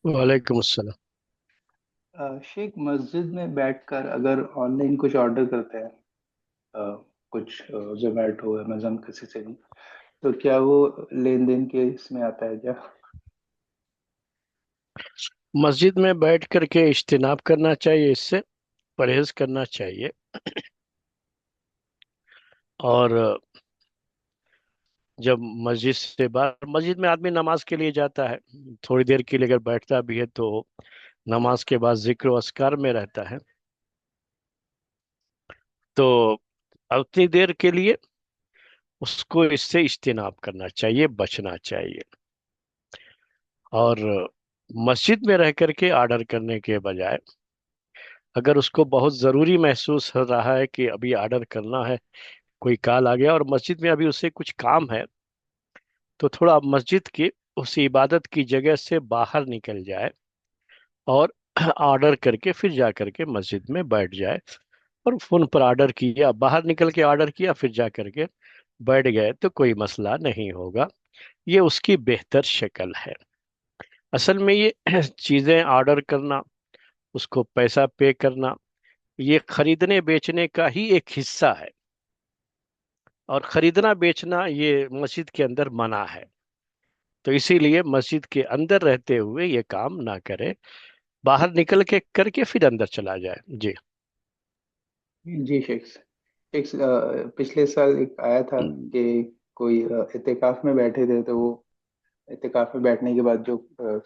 وعلیکم السلام۔ شیخ، مسجد میں بیٹھ کر اگر آن لائن کچھ آرڈر کرتے ہیں، کچھ زومیٹو امیزون کسی سے بھی، تو کیا وہ لین دین کے اس میں آتا ہے کیا؟ مسجد میں بیٹھ کر کے اجتناب کرنا چاہیے، اس سے پرہیز کرنا چاہیے۔ اور جب مسجد سے باہر، مسجد میں آدمی نماز کے لیے جاتا ہے، تھوڑی دیر کے لیے اگر بیٹھتا بھی ہے تو نماز کے بعد ذکر و اذکار میں رہتا ہے، تو اتنی دیر کے لیے اس کو اس سے اجتناب کرنا چاہیے، بچنا چاہیے۔ اور مسجد میں رہ کر کے آرڈر کرنے کے بجائے، اگر اس کو بہت ضروری محسوس ہو رہا ہے کہ ابھی آرڈر کرنا ہے، کوئی کال آ گیا اور مسجد میں ابھی اسے کچھ کام ہے، تو تھوڑا مسجد کی اس عبادت کی جگہ سے باہر نکل جائے اور آرڈر کر کے پھر جا کر کے مسجد میں بیٹھ جائے، اور فون پر آرڈر کیا، باہر نکل کے آرڈر کیا، پھر جا کر کے بیٹھ گئے تو کوئی مسئلہ نہیں ہوگا۔ یہ اس کی بہتر شکل ہے۔ اصل میں یہ چیزیں آرڈر کرنا، اس کو پیسہ پے کرنا، یہ خریدنے بیچنے کا ہی ایک حصہ ہے، اور خریدنا بیچنا یہ مسجد کے اندر منع ہے۔ تو اسی لیے مسجد کے اندر رہتے ہوئے یہ کام نہ کرے، باہر نکل کے کر کے پھر اندر چلا جائے۔ جی۔ جی شیخ، پچھلے سال ایک آیا تھا کہ کوئی اعتکاف میں بیٹھے تھے، تو وہ اعتکاف میں بیٹھنے کے بعد جو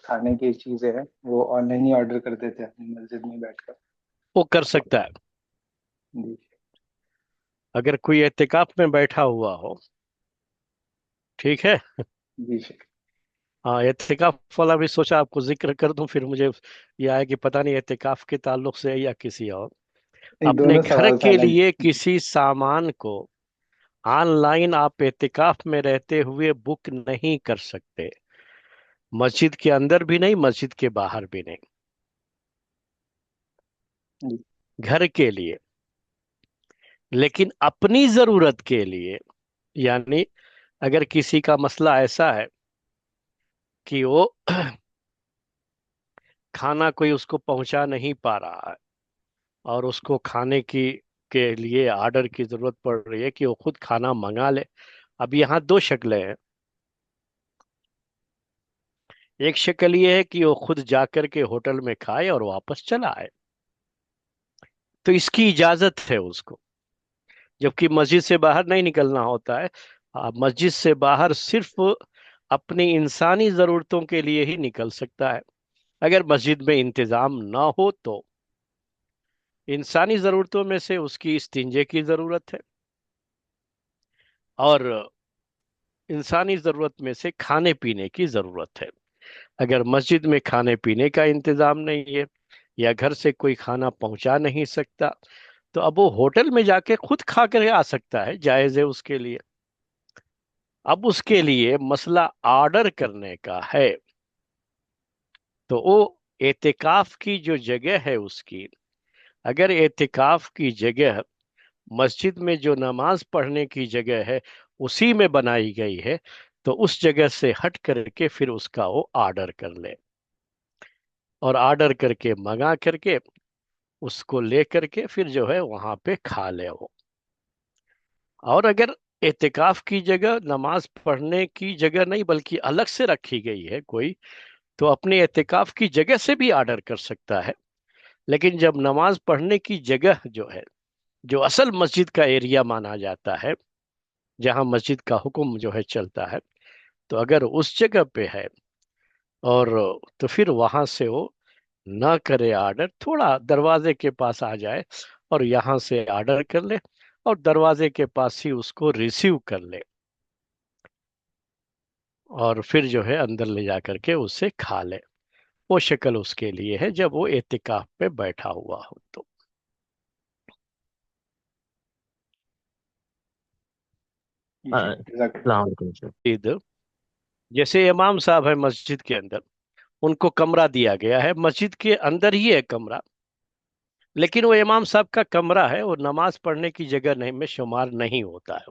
کھانے کی چیزیں ہیں وہ آن لائن ہی آرڈر کرتے تھے اپنی مسجد میں بیٹھ کر۔ وہ کر سکتا ہے، جی اگر کوئی اعتکاف میں بیٹھا ہوا ہو، ٹھیک ہے۔ جی شیخ، ہاں، اعتکاف والا بھی سوچا آپ کو ذکر کر دوں، پھر مجھے یہ آیا کہ پتہ نہیں اعتکاف کے تعلق سے ہے یا کسی اور۔ اپنے دونوں گھر سوال کے سالن۔ لیے کسی سامان کو آن لائن آپ اعتکاف میں رہتے ہوئے بک نہیں کر سکتے، مسجد کے اندر بھی نہیں، مسجد کے باہر بھی نہیں، جی گھر کے لیے۔ لیکن اپنی ضرورت کے لیے، یعنی اگر کسی کا مسئلہ ایسا ہے کہ وہ کھانا کوئی اس کو پہنچا نہیں پا رہا ہے، اور اس کو کھانے کی کے لیے آرڈر کی ضرورت پڑ رہی ہے کہ وہ خود کھانا منگا لے۔ اب یہاں دو شکلیں ہیں، ایک شکل یہ ہے کہ وہ خود جا کر کے ہوٹل میں کھائے اور واپس چلا آئے، تو اس کی اجازت ہے اس کو، جبکہ مسجد سے باہر نہیں نکلنا ہوتا ہے۔ مسجد سے باہر صرف اپنی انسانی ضرورتوں کے لیے ہی نکل سکتا ہے، اگر مسجد میں انتظام نہ ہو تو۔ انسانی ضرورتوں میں سے اس کی استنجے کی ضرورت ہے، اور انسانی ضرورت میں سے کھانے پینے کی ضرورت ہے۔ اگر مسجد میں کھانے پینے کا انتظام نہیں ہے، یا گھر سے کوئی کھانا پہنچا نہیں سکتا، تو اب وہ ہوٹل میں جا کے خود کھا کر آ سکتا ہے، جائز ہے اس کے لیے۔ اب اس کے لیے مسئلہ آرڈر کرنے کا ہے، تو وہ اعتکاف کی جو جگہ ہے اس کی، اگر اعتکاف کی جگہ مسجد میں جو نماز پڑھنے کی جگہ ہے اسی میں بنائی گئی ہے، تو اس جگہ سے ہٹ کر کے پھر اس کا وہ آرڈر کر لے، اور آرڈر کر کے منگا کر کے اس کو لے کر کے پھر جو ہے وہاں پہ کھا لے وہ۔ اور اگر اعتکاف کی جگہ نماز پڑھنے کی جگہ نہیں بلکہ الگ سے رکھی گئی ہے کوئی، تو اپنے اعتکاف کی جگہ سے بھی آرڈر کر سکتا ہے۔ لیکن جب نماز پڑھنے کی جگہ جو ہے، جو اصل مسجد کا ایریا مانا جاتا ہے، جہاں مسجد کا حکم جو ہے چلتا ہے، تو اگر اس جگہ پہ ہے اور تو پھر وہاں سے وہ نہ کرے آرڈر، تھوڑا دروازے کے پاس آ جائے اور یہاں سے آرڈر کر لے، اور دروازے کے پاس ہی اس کو ریسیو کر لے، اور پھر جو ہے اندر لے جا کر کے اس سے کھا لے۔ وہ شکل اس کے لیے ہے جب وہ اعتکاف پہ بیٹھا ہوا ہو تو۔ جی شیخ، جزاک اللہ۔ السلام علیکم سر۔ عید، جیسے امام صاحب ہے مسجد کے اندر، ان کو کمرہ دیا گیا ہے، مسجد کے اندر ہی ہے کمرہ، لیکن وہ امام صاحب کا کمرہ ہے، وہ نماز پڑھنے کی جگہ نہیں میں شمار نہیں ہوتا ہے۔